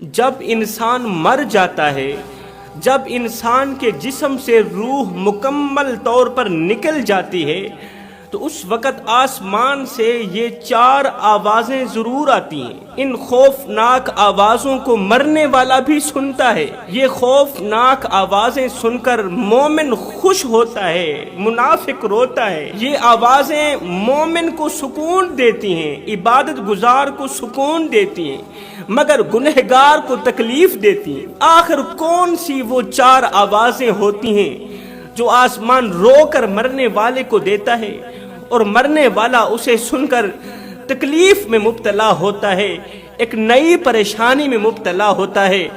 جب انسان مر جاتا ہے، جب انسان کے جسم سے روح مکمل طور پر نکل جاتی ہے تو اس وقت آسمان سے یہ چار آوازیں ضرور آتی ہیں۔ ان خوفناک آوازوں کو مرنے والا بھی سنتا ہے۔ یہ خوفناک آوازیں سن کر مومن خوش ہوتا ہے، منافق روتا ہے۔ یہ آوازیں مومن کو سکون دیتی ہیں، عبادت گزار کو سکون دیتی ہیں، مگر گنہگار کو تکلیف دیتی ہیں۔ آخر کون سی وہ چار آوازیں ہوتی ہیں جو آسمان رو کر مرنے والے کو دیتا ہے اور مرنے والا اسے سن کر تکلیف میں مبتلا ہوتا ہے، ایک نئی پریشانی میں مبتلا ہوتا ہے؟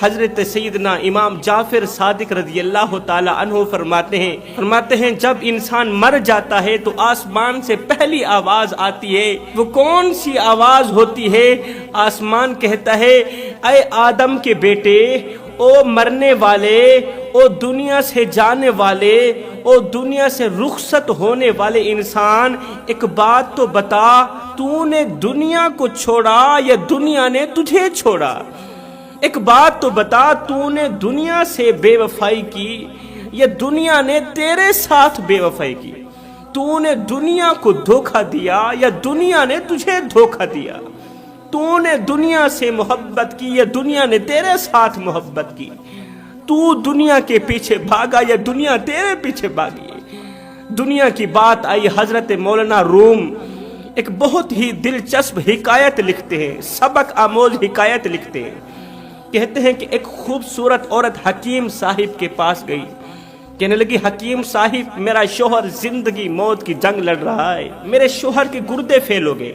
حضرت سیدنا امام جعفر صادق رضی اللہ تعالی عنہ فرماتے ہیں جب انسان مر جاتا ہے تو آسمان سے پہلی آواز آتی ہے۔ وہ کون سی آواز ہوتی ہے؟ آسمان کہتا ہے، اے آدم کے بیٹے، او مرنے والے، او دنیا سے جانے والے، او دنیا سے رخصت ہونے والے انسان، ایک بات تو بتا، تو نے دنیا کو چھوڑا یا دنیا نے تجھے چھوڑا؟ ایک بات تو بتا، تو نے دنیا سے بے وفائی کی یا دنیا نے تیرے ساتھ بے وفائی کی؟ تو نے دنیا کو دھوکہ دیا یا دنیا نے تجھے دھوکہ دیا؟ تو نے دنیا سے محبت کی یا دنیا نے تیرے ساتھ محبت کی؟ تو دنیا کے پیچھے بھاگا یا دنیا تیرے پیچھے بھاگی؟ دنیا کی بات آئی، حضرت مولانا روم ایک بہت ہی دلچسپ حکایت لکھتے ہیں، سبق آموز حکایت لکھتے ہیں۔ کہتے ہیں کہ ایک خوبصورت عورت حکیم صاحب کے پاس گئی، کہنے لگی، حکیم صاحب، میرا شوہر زندگی موت کی جنگ لڑ رہا ہے، میرے شوہر کے گردے فیل ہو گئے،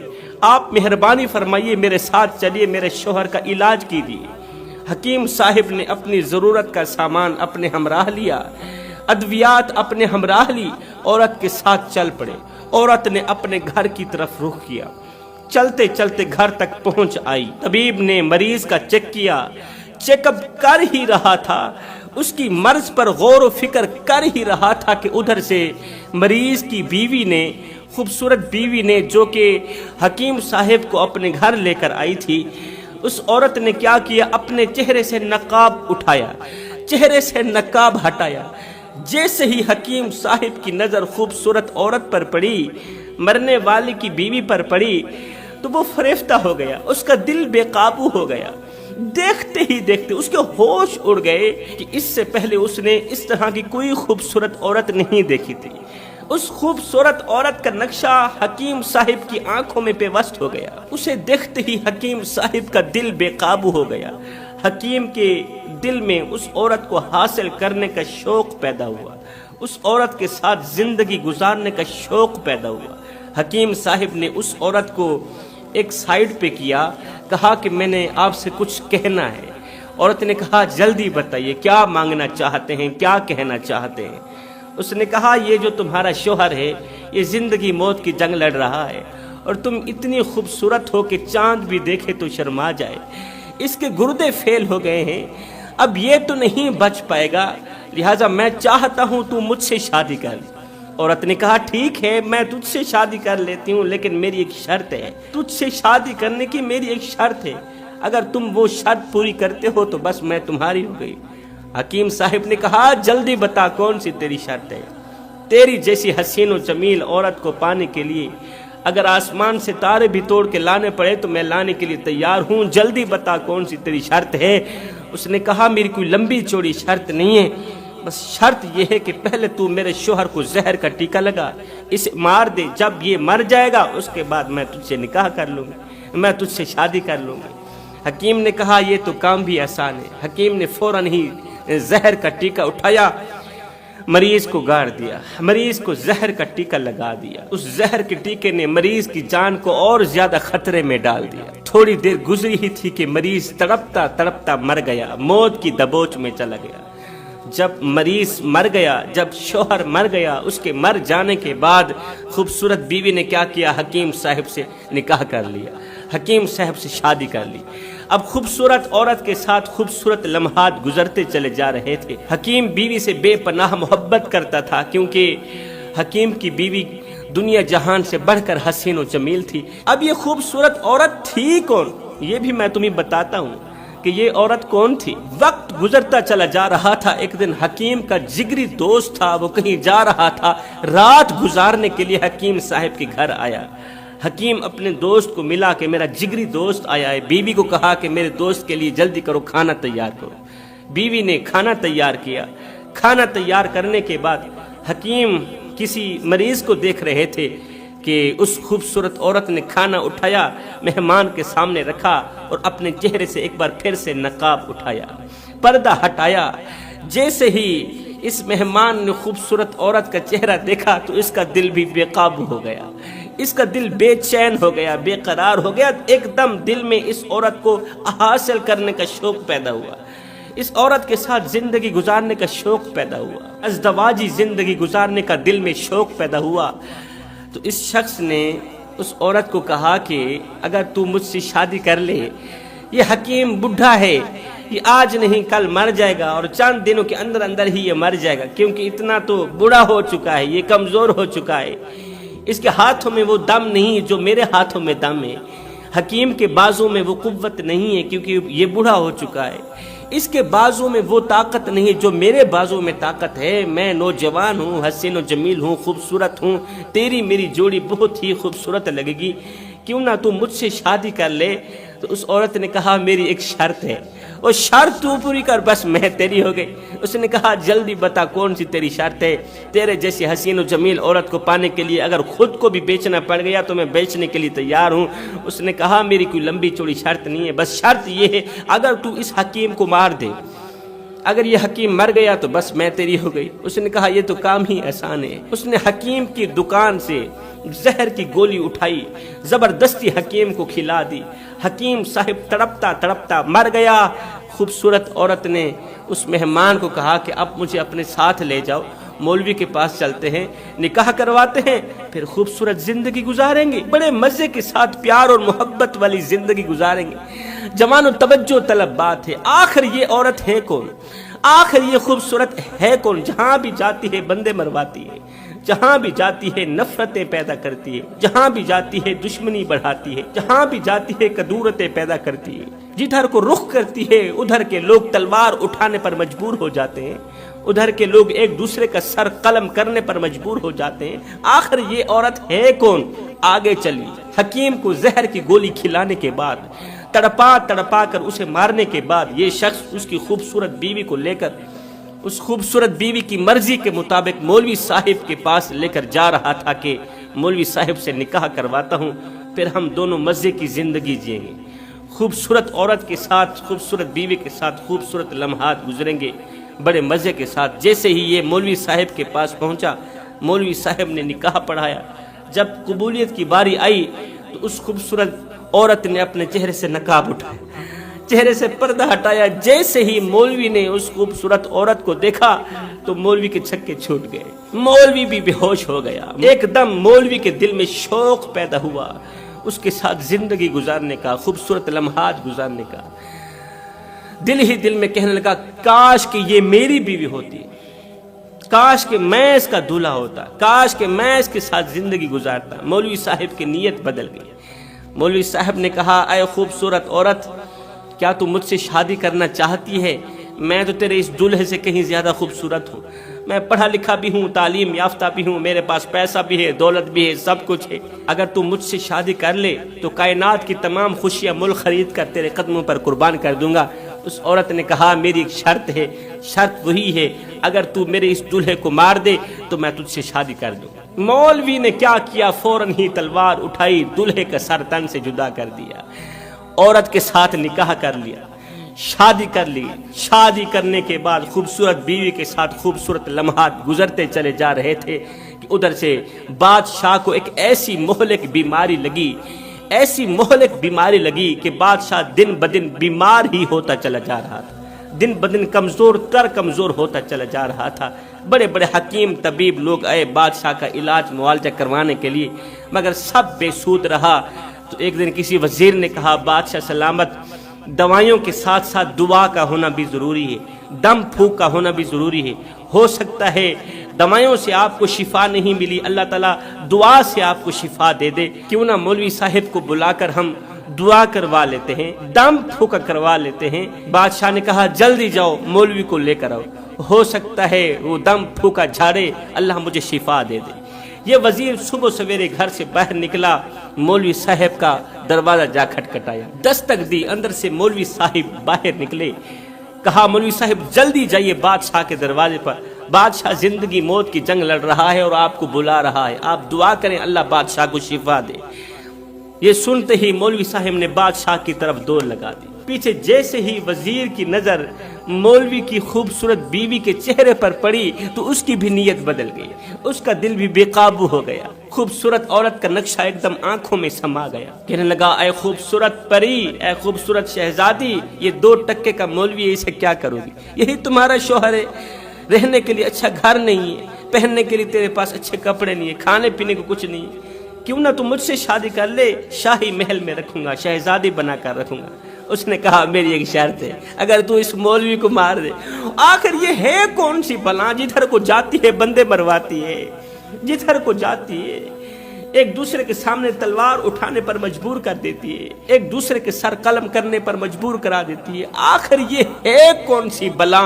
آپ مہربانی فرمائیے میرے ساتھ چلیے، میرے شوہر کا علاج کیجیے۔ حکیم صاحب نے اپنی ضرورت کا سامان اپنے ہمراہ لیا، ادویات اپنے ہمراہ لی، عورت کے ساتھ چل پڑے۔ عورت نے اپنے گھر کی طرف رخ کیا، چلتے چلتے گھر تک پہنچ آئی۔ طبیب نے مریض کا چیک کیا، چیک اپ کر ہی رہا تھا، اس کی مرض پر غور و فکر کر ہی رہا تھا کہ ادھر سے مریض کی بیوی نے، خوبصورت بیوی نے، جو کہ حکیم صاحب کو اپنے گھر لے کر آئی تھی، اس عورت نے کیا کیا؟ اپنے چہرے سے نقاب اٹھایا، چہرے سے نقاب ہٹایا۔ جیسے ہی حکیم صاحب کی نظر خوبصورت عورت پر پڑی، مرنے والی کی بیوی پر پڑی، تو وہ فریفتہ ہو گیا، اس کا دل بے قابو ہو گیا۔ دیکھتے ہی دیکھتے اس کے ہوش اڑ گئے کہ اس سے پہلے اس نے اس طرح کی کوئی خوبصورت عورت نہیں دیکھی تھی۔ اس خوبصورت عورت کا نقشہ حکیم صاحب کی آنکھوں میں پیوست ہو گیا۔ اسے دیکھتے ہی حکیم صاحب کا دل بے قابو ہو گیا۔ حکیم کے دل میں اس عورت کو حاصل کرنے کا شوق پیدا ہوا، اس عورت کے ساتھ زندگی گزارنے کا شوق پیدا ہوا۔ حکیم صاحب نے اس عورت کو ایک سائیڈ پہ کیا، کہا کہ میں نے آپ سے کچھ کہنا ہے۔ عورت نے کہا، جلدی بتائیے، کیا مانگنا چاہتے ہیں، کیا کہنا چاہتے ہیں؟ اس نے کہا، یہ جو تمہارا شوہر ہے، یہ زندگی موت کی جنگ لڑ رہا ہے، اور تم اتنی خوبصورت ہو کہ چاند بھی دیکھے تو شرما جائے، اس کے گردے فیل ہو گئے ہیں، اب یہ تو نہیں بچ پائے گا، لہٰذا میں چاہتا ہوں تو مجھ سے شادی کر۔ عورت نے کہا، ٹھیک ہے، میں تجھ سے شادی کر لیتی ہوں، لیکن میری ایک شرط ہے، تجھ سے شادی کرنے کی میری ایک شرط ہے، اگر تم وہ شرط پوری کرتے ہو تو بس میں تمہاری ہو گئی۔ حکیم صاحب نے کہا، جلدی بتا کون سی تیری شرط ہے؟ تیری جیسی حسین و جمیل عورت کو پانے کے لیے اگر آسمان سے تارے بھی توڑ کے لانے پڑے تو میں لانے کے لیے تیار ہوں، جلدی بتا کون سی تیری شرط ہے۔ اس نے کہا، میری کوئی لمبی چوڑی شرط نہیں ہے، بس شرط یہ ہے کہ پہلے تو میرے شوہر کو زہر کا ٹیکہ لگا، اسے مار دے، جب یہ مر جائے گا اس کے بعد میں تجھ سے نکاح کر لوں گی، میں تجھ سے شادی کر لوں گی۔ حکیم نے کہا، یہ تو کام بھی آسان ہے۔ حکیم نے فوراً ہی زہر کا ٹیکہ اٹھایا، مریض کو گاڑ دیا، مریض کو زہر کا ٹیکہ لگا دیا۔ اس زہر کے ٹیکے نے مریض کی جان کو اور زیادہ خطرے میں ڈال دیا۔ تھوڑی دیر گزری ہی تھی کہ مریض تڑپتا تڑپتا مر گیا، موت کی دبوچ میں چلا گیا۔ جب مریض مر گیا، جب شوہر مر گیا، اس کے مر جانے کے بعد خوبصورت بیوی نے کیا کیا؟ حکیم صاحب سے نکاح کر لیا، حکیم صاحب سے شادی کر لی۔ اب خوبصورت عورت کے ساتھ خوبصورت لمحات گزرتے چلے جا رہے تھے۔ حکیم بیوی سے بے پناہ محبت کرتا تھا، کیونکہ حکیم کی بیوی دنیا جہان سے بڑھ کر حسین و جمیل تھی۔ اب یہ خوبصورت عورت تھی کون، یہ بھی میں تمہیں بتاتا ہوں۔ کہ یہ عورت کون تھی۔ وقت گزرتا چلا جا رہا تھا، ایک دن حکیم کا جگری دوست تھا، وہ کہیں جا رہا تھا، رات گزارنے کے لیے حکیم صاحب کے گھر آیا۔ حکیم اپنے دوست کو ملا کہ میرا جگری دوست آیا ہے، بیوی کو کہا کہ میرے دوست کے لیے جلدی کرو، کھانا تیار کرو۔ بیوی نے کھانا تیار کیا۔ کھانا تیار کرنے کے بعد حکیم کسی مریض کو دیکھ رہے تھے کہ اس خوبصورت عورت نے کھانا اٹھایا، مہمان کے سامنے رکھا اور اپنے چہرے سے ایک بار پھر سے نقاب اٹھایا، پردہ ہٹایا۔ جیسے ہی اس مہمان نے خوبصورت عورت کا چہرہ دیکھا تو اس کا دل بھی بے قابو ہو گیا، اس کا دل بے چین ہو گیا، بے قرار ہو گیا۔ ایک دم دل میں اس عورت کو حاصل کرنے کا شوق پیدا ہوا، اس عورت کے ساتھ زندگی گزارنے کا شوق پیدا ہوا، ازدواجی زندگی گزارنے کا دل میں شوق پیدا ہوا۔ تو اس شخص نے اس عورت کو کہا کہ اگر تو مجھ سے شادی کر لے، یہ حکیم بڈھا ہے، یہ آج نہیں کل مر جائے گا اور چند دنوں کے اندر اندر ہی یہ مر جائے گا، کیونکہ اتنا تو بوڑھا ہو چکا ہے، یہ کمزور ہو چکا ہے، اس کے ہاتھوں میں وہ دم نہیں جو میرے ہاتھوں میں دم ہے، حکیم کے بازو میں وہ قوت نہیں ہے کیونکہ یہ بوڑھا ہو چکا ہے، اس کے بازو میں وہ طاقت نہیں جو میرے بازو میں طاقت ہے، میں نوجوان ہوں، حسین و جمیل ہوں، خوبصورت ہوں، تیری میری جوڑی بہت ہی خوبصورت لگے گی، کیوں نہ تو مجھ سے شادی کر لے۔ تو اس عورت نے کہا میری ایک شرط ہے، اور شرط تو پوری کر بس میں تیری ہو گئی۔ اس نے کہا جلدی بتا کون سی تیری شرط ہے، تیرے جیسی حسین و جمیل عورت کو پانے کے لیے اگر خود کو بھی بیچنا پڑ گیا تو میں بیچنے کے لیے تیار ہوں۔ اس نے کہا میری کوئی لمبی چوڑی شرط نہیں ہے، بس شرط یہ ہے اگر تو اس حکیم کو مار دے، اگر یہ حکیم مر گیا تو بس میں تیری ہو گئی۔ اس نے کہا یہ تو کام ہی آسان ہے۔ اس نے حکیم کی دکان سے زہر کی گولی اٹھائی، زبردستی حکیم کو کھلا دی، حکیم صاحب تڑپتا تڑپتا مر گیا۔ خوبصورت عورت نے اس مہمان کو کہا کہ اب مجھے اپنے ساتھ لے جاؤ، مولوی کے پاس چلتے ہیں، نکاح کرواتے ہیں، پھر خوبصورت زندگی گزاریں گے، بڑے مزے کے ساتھ پیار اور محبت والی زندگی گزاریں گے۔ جوان و توجہ طلب بات ہے، آخر یہ عورت ہے کون، آخر یہ خوبصورت ہے کون؟ جہاں بھی جاتی ہے بندے مرواتی ہے، جہاں بھی جاتی ہے نفرتیں پیدا کرتی ہے، جہاں بھی جاتی ہے دشمنی بڑھاتی ہے، جہاں بھی جاتی ہے کدورتیں پیدا کرتی ہے، جدھر کو رخ کرتی ہے ادھر کے لوگ تلوار اٹھانے پر مجبور ہو جاتے ہیں، ادھر کے لوگ ایک دوسرے کا سر قلم کرنے پر مجبور ہو جاتے ہیں۔ آخر یہ عورت ہے کون؟ آگے چلی، حکیم کو زہر کی گولی کھلانے کے بعد، تڑپا تڑپا کر اسے مارنے کے بعد، یہ شخص اس کی خوبصورت بیوی کو لے کر اس خوبصورت بیوی کی مرضی کے مطابق مولوی صاحب کے پاس لے کر جا رہا تھا کہ مولوی صاحب سے نکاح کرواتا ہوں، پھر ہم دونوں مزے کی زندگی جئیں گے، خوبصورت عورت کے ساتھ، خوبصورت بیوی کے ساتھ خوبصورت لمحات گزریں گے بڑے مزے کے ساتھ۔ جیسے ہی یہ مولوی صاحب کے پاس پہنچا، مولوی صاحب نے نکاح پڑھایا۔ جب قبولیت کی باری آئی تو اس خوبصورت عورت نے اپنے چہرے سے نقاب اٹھایا، چہرے سے پردہ ہٹایا۔ جیسے ہی مولوی نے اس خوبصورت عورت کو دیکھا تو مولوی کے چھکے چھوٹ گئے، مولوی بھی بے ہوش ہو گیا۔ ایک دم مولوی کے دل میں شوق پیدا ہوا اس کے ساتھ زندگی گزارنے کا، خوبصورت لمحات گزارنے کا۔ دل ہی دل میں کہنے لگا کاش کہ یہ میری بیوی ہوتی، کاش کہ میں اس کا دولہا ہوتا، کاش کہ میں اس کے ساتھ زندگی گزارتا۔ مولوی صاحب کی نیت بدل گئی۔ مولوی صاحب نے کہا اے خوبصورت عورت، کیا تو مجھ سے شادی کرنا چاہتی ہے؟ میں تو تیرے اس دولہے سے کہیں زیادہ خوبصورت ہوں، میں پڑھا لکھا بھی ہوں، تعلیم یافتہ بھی ہوں، میرے پاس پیسہ بھی ہے، دولت بھی ہے، سب کچھ ہے۔ اگر تو مجھ سے شادی کر لے تو کائنات کی تمام خوشیاں مل خرید کر تیرے قدموں پر قربان کر دوں گا۔ اس عورت نے کہا میری ایک شرط ہے، شرط وہی ہے اگر تو میرے اس دولہے کو مار دے تو میں تجھ سے شادی کر دوں۔ مولوی نے کیا کیا، فوراً ہی تلوار اٹھائی، دولہے کا سر تن سے جدا کر دیا، عورت کے ساتھ نکاح کر لیا، شادی کر لی۔ شادی کرنے کے بعد خوبصورت بیوی کے ساتھ خوبصورت لمحات گزرتے چلے جا رہے تھے کہ ادھر سے بادشاہ کو ایک ایسی مہلک بیماری لگی، ایسی مہلک بیماری لگی کہ بادشاہ دن بدن بیمار ہی ہوتا چلا جا رہا تھا، دن بدن کمزور ہوتا چلا جا رہا تھا۔ بڑے بڑے حکیم طبیب لوگ آئے بادشاہ کا علاج معالجہ کروانے کے لیے، مگر سب بے سود رہا۔ تو ایک دن کسی وزیر نے کہا بادشاہ سلامت، دوائیوں کے ساتھ ساتھ دعا کا ہونا بھی ضروری ہے، دم پھونک کا ہونا بھی ضروری ہے۔ ہو سکتا ہے دوائیوں سے آپ کو شفا نہیں ملی، اللہ تعالیٰ دعا سے آپ کو شفا دے دے، کیوں نہ مولوی صاحب کو بلا کر ہم دعا کروا لیتے ہیں، دم پھونکا کروا لیتے ہیں۔ بادشاہ نے کہا جلدی جاؤ مولوی کو لے کر آؤ، ہو سکتا ہے وہ دم پھونکا جھاڑے، اللہ مجھے شفا دے دے۔ یہ وزیر صبح سویرے گھر سے باہر نکلا، مولوی صاحب کا دروازہ جا کھٹکھٹایا، دستک دی، اندر سے مولوی صاحب باہر نکلے۔ کہا مولوی صاحب جلدی جائیے بادشاہ کے دروازے پر، بادشاہ زندگی موت کی جنگ لڑ رہا ہے اور آپ کو بلا رہا ہے، آپ دعا کریں اللہ بادشاہ کو شفا دے۔ یہ سنتے ہی مولوی صاحب نے بادشاہ کی طرف دوڑ لگا دی۔ پیچھے جیسے ہی وزیر کی نظر مولوی کی خوبصورت بیوی کے چہرے پر پڑی تو اس کی بھی نیت بدل گئی، اس کا دل بھی بے قابو ہو گیا۔ خوبصورت عورت کا نقشہ ایک دم آنکھوں میں سما گیا، کہنے لگا اے خوبصورت پری، اے خوبصورت شہزادی، یہ 2 ٹکے کا مولوی ہے، اسے کیا کرو گی؟ یہی تمہارا شوہر ہے، رہنے کے لیے اچھا گھر نہیں ہے، پہننے کے لیے تیرے پاس اچھے کپڑے نہیں ہے، کھانے پینے کو کچھ نہیں، کیوں نہ تم مجھ سے شادی کر لے، شاہی محل میں رکھوں گا، شہزادی بنا کر رکھوں گا۔ اس نے کہا میری ایک شرط ہے، اگر تو اس مولوی کو مار دے۔ آخر یہ ہے کون سی بلا جدھر کو جاتی ہے بندے مرواتی ہے، جدھر کو جاتی ہے ایک دوسرے کے سامنے تلوار اٹھانے پر مجبور کر دیتی ہے، ایک دوسرے کے سر قلم کرنے پر مجبور کرا دیتی ہے۔ آخر یہ ہے کون سی بلا؟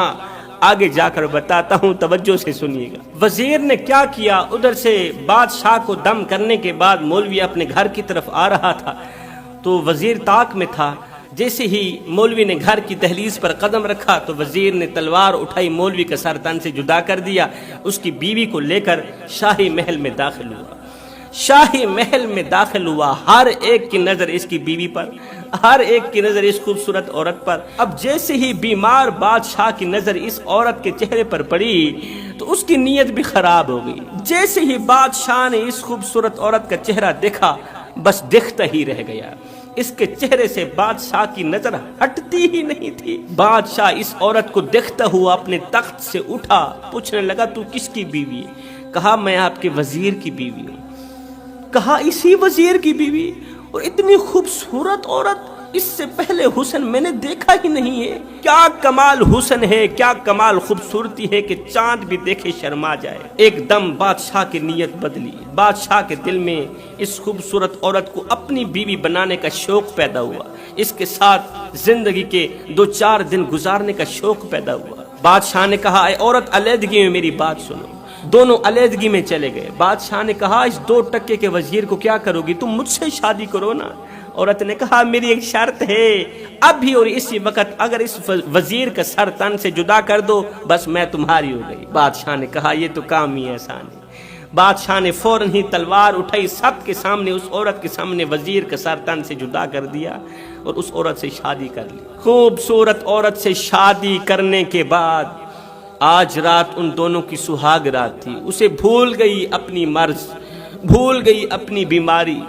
آگے جا کر بتاتا ہوں، توجہ سے سنیے گا۔ وزیر نے کیا کیا، ادھر سے بادشاہ کو دم کرنے کے بعد مولوی اپنے گھر کی طرف آ رہا تھا تو وزیر طاق میں تھا۔ جیسے ہی مولوی نے گھر کی دہلیز پر قدم رکھا تو وزیر نے تلوار اٹھائی، مولوی کا سر تن سے جدا کر دیا، اس کی بیوی کو لے کر شاہی محل میں داخل ہوا۔ شاہی محل میں داخل ہوا، ہر ایک کی نظر اس کی بیوی پر، ہر ایک کی نظر اس خوبصورت عورت پر۔ اب جیسے ہی بیمار بادشاہ کی نظر اس عورت کے چہرے پر پڑی تو اس کی نیت بھی خراب ہو گئی۔ جیسے ہی بادشاہ نے اس خوبصورت عورت کا چہرہ دیکھا، بس دیکھتا ہی رہ گیا، اس کے چہرے سے بادشاہ کی نظر ہٹتی ہی نہیں تھی۔ بادشاہ اس عورت کو دیکھتا ہوا اپنے تخت سے اٹھا، پوچھنے لگا تو کس کی بیوی ہے؟ کہا میں آپ کے وزیر کی بیوی ہوں۔ کہا اسی وزیر کی بیوی؟ اور اتنی خوبصورت عورت، اس سے پہلے حسن میں نے دیکھا ہی نہیں ہے۔ کیا کمال حسن ہے، کیا کمال خوبصورتی ہے کہ چاند بھی دیکھے شرما جائے۔ ایک دم بادشاہ کی نیت بدلی، بادشاہ کے دل میں اس خوبصورت عورت کو اپنی بیوی بنانے کا شوق پیدا ہوا، اس کے ساتھ زندگی کے 2-4 دن گزارنے کا شوق پیدا ہوا۔ بادشاہ نے کہا اے عورت علیحدگی میں میری بات سنو۔ دونوں علیحدگی میں چلے گئے۔ بادشاہ نے کہا اس 2 ٹکے کے وزیر کو کیا کرو گی؟ تم مجھ سے شادی کرو نا۔ عورت نے کہا میری ایک شرط ہے، اب بھی اور اسی وقت اگر اس وزیر کا سر تن سے جدا کر دو بس میں تمہاری ہو گئی۔ بادشاہ نے کہا یہ تو کام ہی آسان ہے۔ بادشاہ نے فوراً ہی تلوار اٹھائی، سب کے سامنے، اس عورت کے سامنے وزیر کا سر تن سے جدا کر دیا اور اس عورت سے شادی کر لی۔ خوبصورت عورت سے شادی کرنے کے بعد آج رات ان دونوں کی سہاگ رات تھی۔ اسے بھول گئی اپنی مرض، بھول گئی اپنی بیماری،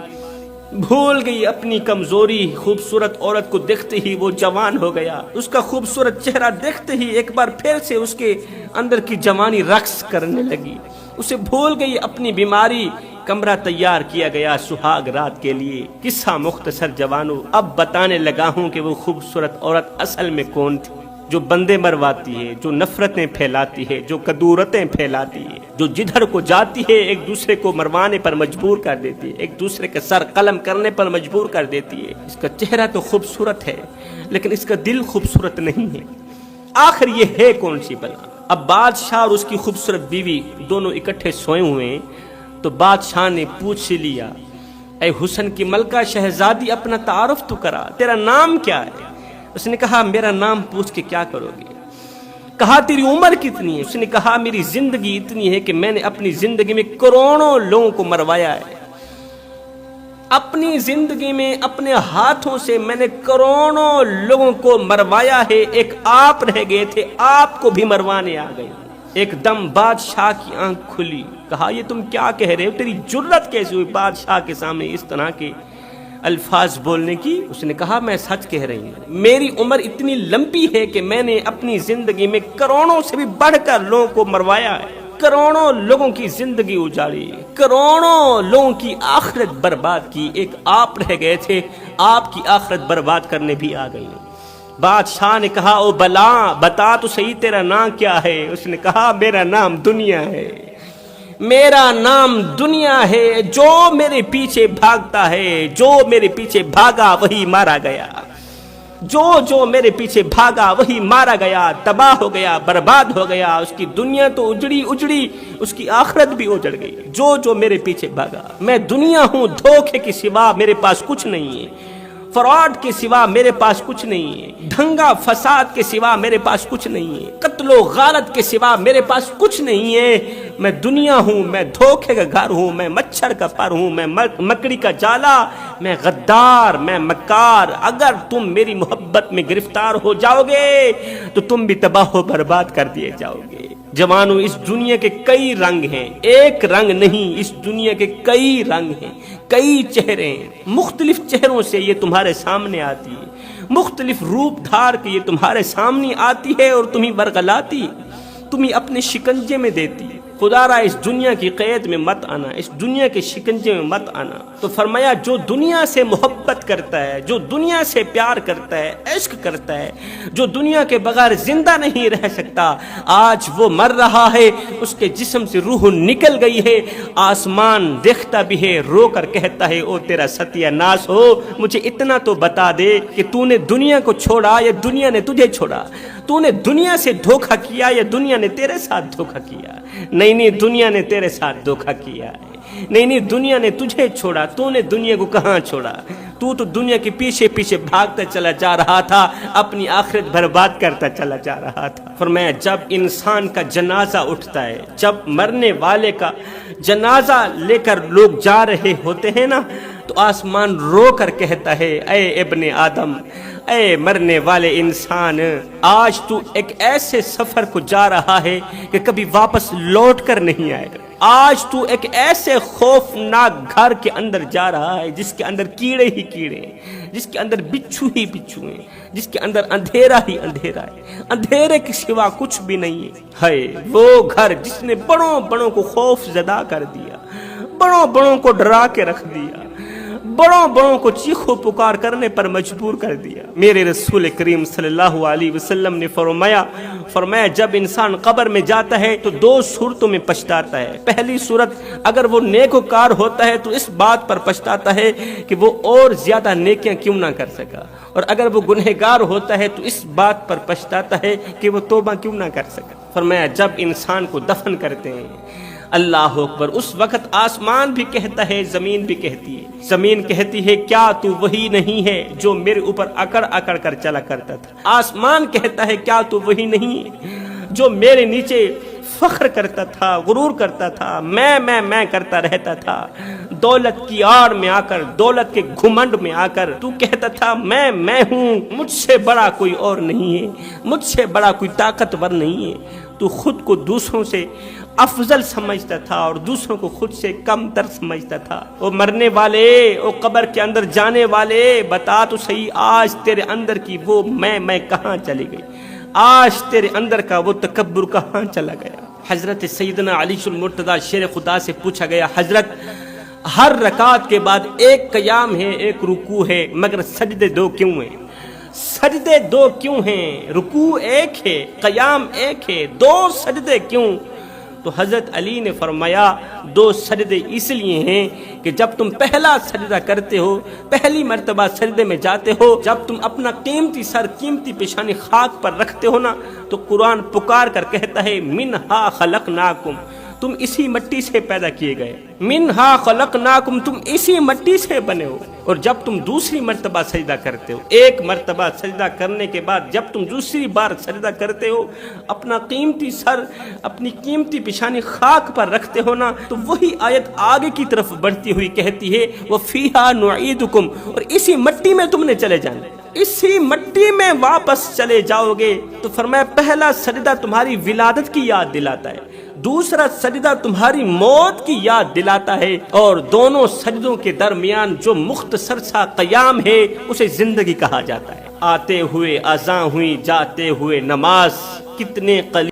بھول گئی اپنی کمزوری۔ خوبصورت عورت کو دیکھتے ہی وہ جوان ہو گیا، اس کا خوبصورت چہرہ دیکھتے ہی ایک بار پھر سے اس کے اندر کی جوانی رقص کرنے لگی۔ اسے بھول گئی اپنی بیماری۔ کمرہ تیار کیا گیا سہاگ رات کے لیے۔ قصہ مختصر جوانوں، اب بتانے لگا ہوں کہ وہ خوبصورت عورت اصل میں کون تھی، جو بندے مرواتی ہے، جو نفرتیں پھیلاتی ہے، جو کدورتیں پھیلاتی ہے، جو جدھر کو جاتی ہے ایک دوسرے کو مروانے پر مجبور کر دیتی ہے، ایک دوسرے کے سر قلم کرنے پر مجبور کر دیتی ہے۔ اس کا چہرہ تو خوبصورت ہے لیکن اس کا دل خوبصورت نہیں ہے۔ آخر یہ ہے کون سی بلا؟ اب بادشاہ اور اس کی خوبصورت بیوی دونوں اکٹھے سوئے ہوئے ہیں تو بادشاہ نے پوچھ لیا اے حسن کی ملکہ شہزادی اپنا تعارف تو کرا، تیرا نام کیا ہے؟ اس نے کہا میرا نام پوچھ کے کیا کرو گے؟ کہا تیری عمر کتنی ہے؟ اس نے کہا میری زندگی اتنی ہے کہ میں نے اپنی زندگی میں کروڑوں لوگوں کو مروایا ہے، اپنی زندگی میں اپنے ہاتھوں سے میں نے کروڑوں لوگوں کو مروایا ہے، ایک آپ رہ گئے تھے، آپ کو بھی مروانے آ گئے۔ ایک دم بادشاہ کی آنکھ کھلی، کہا یہ تم کیا کہہ رہے ہو؟ تیری جرت کیسے ہوئی بادشاہ کے سامنے اس طرح کے الفاظ بولنے کی؟ اس نے کہا میں سچ کہہ رہی ہوں، میری عمر اتنی لمبی ہے کہ میں نے اپنی زندگی میں کروڑوں سے بھی بڑھ کر لوگوں کو مروایا ہے، کروڑوں لوگوں کی زندگی اجاڑی، کروڑوں لوگوں کی آخرت برباد کی، ایک آپ رہ گئے تھے، آپ کی آخرت برباد کرنے بھی آ گئی۔ بادشاہ نے کہا او بلا بتا تو صحیح تیرا نام کیا ہے؟ اس نے کہا میرا نام دنیا ہے، میرا نام دنیا ہے، جو میرے پیچھے بھاگتا ہے، جو میرے پیچھے بھاگا وہی مارا گیا، جو میرے پیچھے بھاگا وہی مارا گیا، تباہ ہو گیا، برباد ہو گیا، اس کی دنیا تو اجڑی، اس کی آخرت بھی اجڑ گئی، جو میرے پیچھے بھاگا۔ میں دنیا ہوں، دھوکے کے سوا میرے پاس کچھ نہیں ہے، فراڈ کے سوا میرے پاس کچھ نہیں ہے، دھنگا فساد کے سوا میرے پاس کچھ نہیں ہے، قتل و غارت کے سوا میرے پاس کچھ نہیں ہے۔ میں دنیا ہوں، میں دھوکے کا گھر ہوں، میں مچھر کا پر ہوں، میں مکڑی کا جالا، میں غدار، میں مکار۔ اگر تم میری محبت میں گرفتار ہو جاؤ گے تو تم بھی تباہ و برباد کر دیے جاؤ گے۔ جوانوں، اس دنیا کے کئی رنگ ہیں، ایک رنگ نہیں، اس دنیا کے کئی رنگ ہیں، کئی چہرے ہیں، مختلف چہروں سے یہ تمہارے سامنے آتی ہے، مختلف روپ دھار کے یہ تمہارے سامنے آتی ہے اور تمہیں ورغلاتی، تمہیں اپنے شکنجے میں دیتی ہے۔ خدا را اس دنیا کی قید میں مت آنا، اس دنیا کے شکنجے میں مت آنا۔ تو فرمایا جو دنیا سے محبت کرتا ہے، جو دنیا سے پیار کرتا ہے، عشق کرتا ہے، جو دنیا کے بغیر زندہ نہیں رہ سکتا، آج وہ مر رہا ہے، اس کے جسم سے روح نکل گئی ہے، آسمان دیکھتا بھی ہے، رو کر کہتا ہے او تیرا ستیہ ناس ہو، مجھے اتنا تو بتا دے کہ تو نے دنیا کو چھوڑا یا دنیا نے تجھے چھوڑا، تو نے دنیا سے دھوکہ کیا یا دنیا نے تیرے ساتھ دھوکہ کیا؟ نہیں، دنیا نے تیرے ساتھ دھوکہ کیا ہے، نہیں، دنیا نے تجھے چھوڑا، تو نے دنیا کو کہاں چھوڑا؟ تو دنیا کے پیچھے پیچھے بھاگتا چلا جا رہا تھا، اپنی آخرت برباد کرتا چلا جا رہا تھا۔ فرمایا جب انسان کا جنازہ اٹھتا ہے، جب مرنے والے کا جنازہ لے کر لوگ جا رہے ہوتے ہیں نا، تو آسمان رو کر کہتا ہے اے ابن آدم، اے مرنے والے انسان، آج تو ایک ایسے سفر کو جا رہا ہے کہ کبھی واپس لوٹ کر نہیں آئے گا۔ آج تو ایک ایسے خوفناک گھر کے اندر جا رہا ہے جس کے اندر کیڑے ہی کیڑے ہیں، جس کے اندر بچھو ہی بچھو ہیں، جس کے اندر اندھیرا ہی اندھیرا ہے، اندھیرے کے سوا کچھ بھی نہیں ہے۔ وہ گھر جس نے بڑوں کو خوف زدہ کر دیا، بڑوں کو ڈرا کے رکھ دیا، بڑوں کو چیخو پکار کرنے پر مجبور کر دیا۔ میرے رسول کریم صلی اللہ علیہ وسلم نے فرمایا جب انسان قبر میں جاتا ہے تو دو صورتوں میں پچھتاتا ہے۔ پہلی صورت، اگر وہ نیکوکار ہوتا ہے تو اس بات پر پچھتاتا ہے کہ وہ اور زیادہ نیکیاں کیوں نہ کر سکا، اور اگر وہ گنہگار ہوتا ہے تو اس بات پر پچھتاتا ہے کہ وہ توبہ کیوں نہ کر سکا۔ فرمایا جب انسان کو دفن کرتے ہیں، اللہ اکبر، اس وقت آسمان بھی کہتا ہے، زمین بھی کہتی ہے، زمین کہتی ہے کیا تو وہی نہیں ہے جو میرے اوپر اکڑ کر چلا کرتا تھا؟ آسمان کہتا ہے کیا تو وہی نہیں ہے جو میرے نیچے فخر کرتا تھا، غرور کرتا تھا، میں کرتا رہتا تھا، دولت کی آڑ میں آ کر، دولت کے گھمنڈ میں آ کر تو کہتا تھا میں ہوں، مجھ سے بڑا کوئی اور نہیں ہے، مجھ سے بڑا کوئی طاقتور نہیں ہے۔ تو خود کو دوسروں سے افضل سمجھتا تھا اور دوسروں کو خود سے کم تر سمجھتا تھا۔ وہ مرنے والے، وہ قبر کے اندر جانے والے، بتا تو صحیح آج تیرے اندر کی وہ میں کہاں چلی گئی؟ آج تیرے اندر کا وہ تکبر کہاں چلا گیا؟ حضرت سیدنا علی المرتضیٰ شیر خدا سے پوچھا گیا، حضرت ہر رکعت کے بعد ایک قیام ہے، ایک رکوع ہے، مگر سجدے دو کیوں ہیں؟ سجدے دو کیوں ہیں؟ رکوع ایک ہے، قیام ایک ہے، دو سجدے کیوں؟ تو حضرت علی نے فرمایا دو سجدے اس لیے ہیں کہ جب تم پہلا سجدہ کرتے ہو، پہلی مرتبہ سجدے میں جاتے ہو، جب تم اپنا قیمتی سر، قیمتی پیشانی خاک پر رکھتے ہو نا، تو قرآن پکار کر کہتا ہے منہا خلقناکم، تم اسی مٹی سے پیدا کیے گئے، منہا خلقناکم، تم اسی مٹی سے بنے ہو۔ اور جب تم دوسری مرتبہ سجدہ کرتے ہو، ایک مرتبہ سجدہ کرنے کے بعد جب تم دوسری بار سجدہ کرتے ہو، اپنا قیمتی سر، اپنی قیمتی پیشانی خاک پر رکھتے ہو نا، تو وہی آیت آگے کی طرف بڑھتی ہوئی کہتی ہے وَفِيهَا نُعِيدُكُمْ، اور اسی مٹی میں تم نے چلے جانا، اسی مٹی میں واپس چلے جاؤ گے۔ تو فرمایا پہلا سجدہ تمہاری ولادت کی یاد دلاتا ہے، دوسرا سجدہ تمہاری موت کی یاد دلاتا ہے، اور دونوں سجدوں کے درمیان جو مختصر سا قیام ہے اسے زندگی کہا جاتا ہے۔ آتے ہوئے اذاں ہوئی، جاتے ہوئے نماز، کتنے قلیل